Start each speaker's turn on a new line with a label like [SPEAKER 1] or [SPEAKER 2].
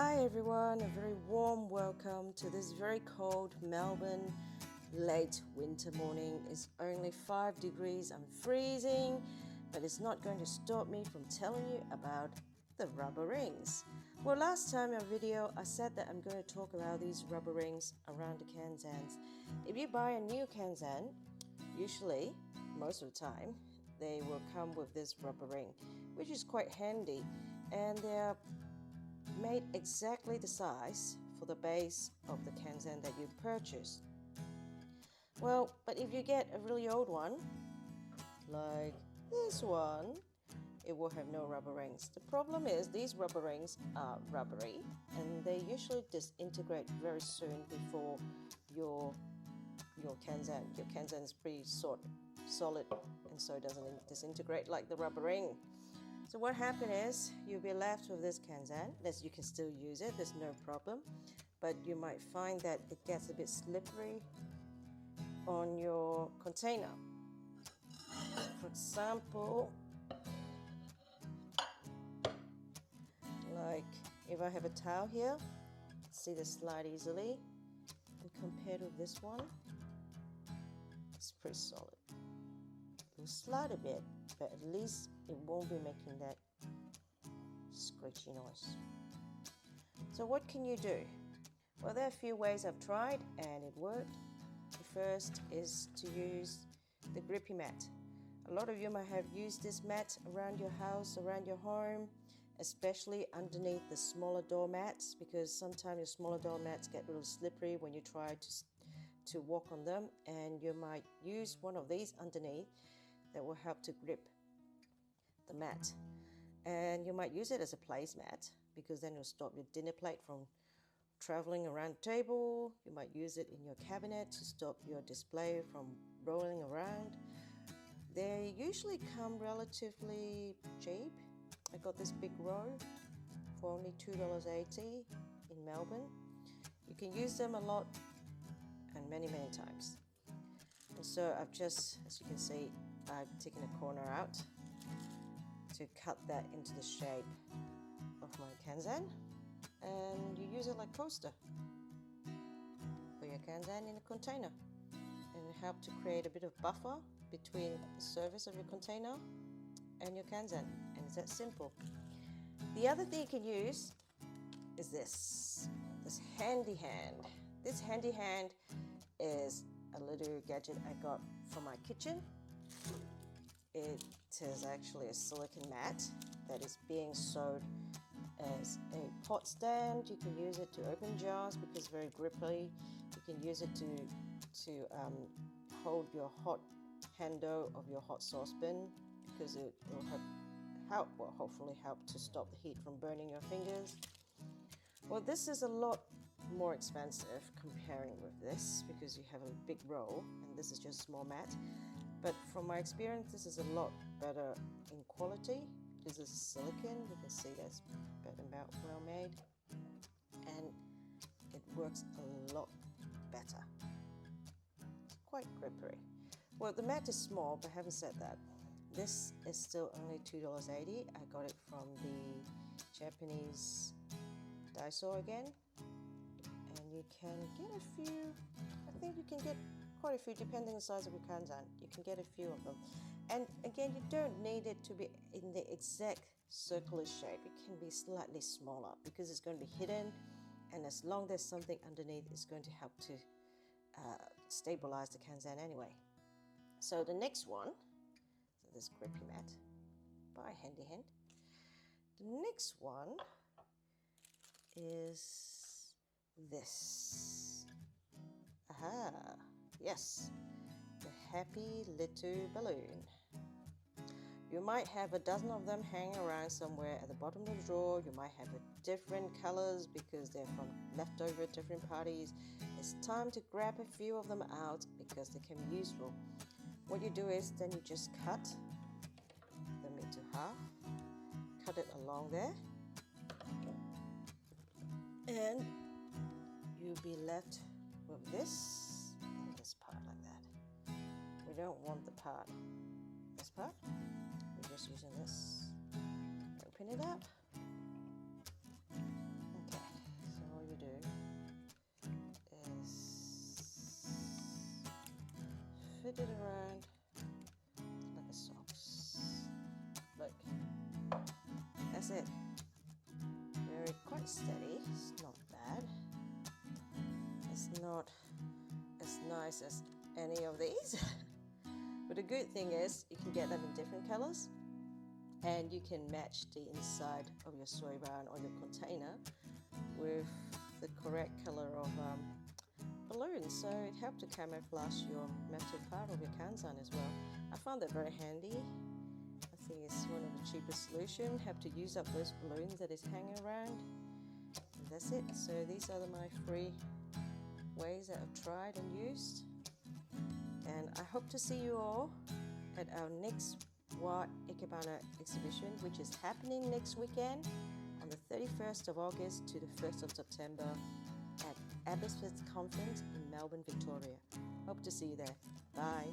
[SPEAKER 1] Hi everyone, a very warm welcome to this very cold Melbourne late winter morning. It's only 5 degrees, I'm freezing, but it's not going to stop me from telling you about the rubber rings. Well, last time in our video I said that I'm going to talk about these rubber rings around the Kenzans. If you buy a new Kenzan, usually, most of the time, they will come with this rubber ring, which is quite handy, and they're made exactly the size for the base of the Kenzan that you purchased. Well, but if you get a really old one, like this one, it will have no rubber rings. The problem is these rubber rings are rubbery and they usually disintegrate very soon before your Kenzan. Your Kenzan is pretty solid and so it doesn't disintegrate like the rubber ring. So what happened is you'll be left with this Kenzan. You can still use it, there's no problem, but you might find that it gets a bit slippery on your container. For example, like if I have a towel here, see the slide easily, and compared with this one, it's pretty solid. It will slide a bit, but at least it won't be making that screechy noise. So what can you do? Well, there are a few ways I've tried and it worked. The first is to use the grippy mat. A lot of you might have used this mat around your house, around your home, especially underneath the smaller doormats, because sometimes your smaller doormats get a little slippery when you try to walk on them, and you might use one of these underneath that will help to grip the mat. And you might use it as a placemat because then it'll stop your dinner plate from traveling around the table. You might use it in your cabinet to stop your display from rolling around. They usually come relatively cheap. I got this big row for only $2.80 in Melbourne. You can use them a lot and many times. And so I've just, as you can see, I've taken a corner out to cut that into the shape of my Kenzan, and you use it like coaster for your Kenzan in a container, and it helps to create a bit of buffer between the surface of your container and your Kenzan, and it's that simple. The other thing you can use is this handy hand. This handy hand is a little gadget I got from my kitchen. It is actually a silicone mat that is being sold as a pot stand. You can use it to open jars because it's very grippy. You can use it to hold your hot handle of your hot saucepan because it will hopefully help to stop the heat from burning your fingers. Well, this is a lot more expensive comparing with this because you have a big roll and this is just a small mat. But from my experience, this is a lot better in quality because it's silicone. You can see that's better, well made, and it works a lot better. It's quite grippery. Well, the mat is small, but having said that, this is still only $2.80. I got it from the Japanese Daiso again, and you can get a few. I think you can get quite a few depending on the size of your Kenzan. You can get a few of them, and again, you don't need it to be in the exact circular shape. It can be slightly smaller because it's going to be hidden, and as long as there's something underneath, it's going to help to stabilize the Kenzan anyway. So the next one, so this grippy mat by Handy Hand. The next one is this. Aha, yes, the happy little balloon. You might have a dozen of them hanging around somewhere at the bottom of the drawer. You might have different colors because they're from leftover different parties. It's time to grab a few of them out because they can be useful. What you do is then you just cut them into half, cut it along there, and you'll be left with this and this part like that. We don't want the part, this part. We're just using this. Open it up. Okay. rotated it around like a socks. Look, that's it. Very quite steady. It's not bad. It's not as nice as any of these. But the good thing is you can get them in different colors, and you can match the inside of your soy bran or your container with the correct color of balloons. So it helped to camouflage your metal part of your Kenzan as well. I found that very handy. I think it's one of the cheapest solutions. Have to use up those balloons that is hanging around. And that's it. So these are my 3 ways that I've tried and used. And I hope to see you all at our next ikebana exhibition, which is happening next weekend on the 31st of August to the 1st of September at Abbotsford's Conference in Melbourne, Victoria. Hope to see you there. Bye.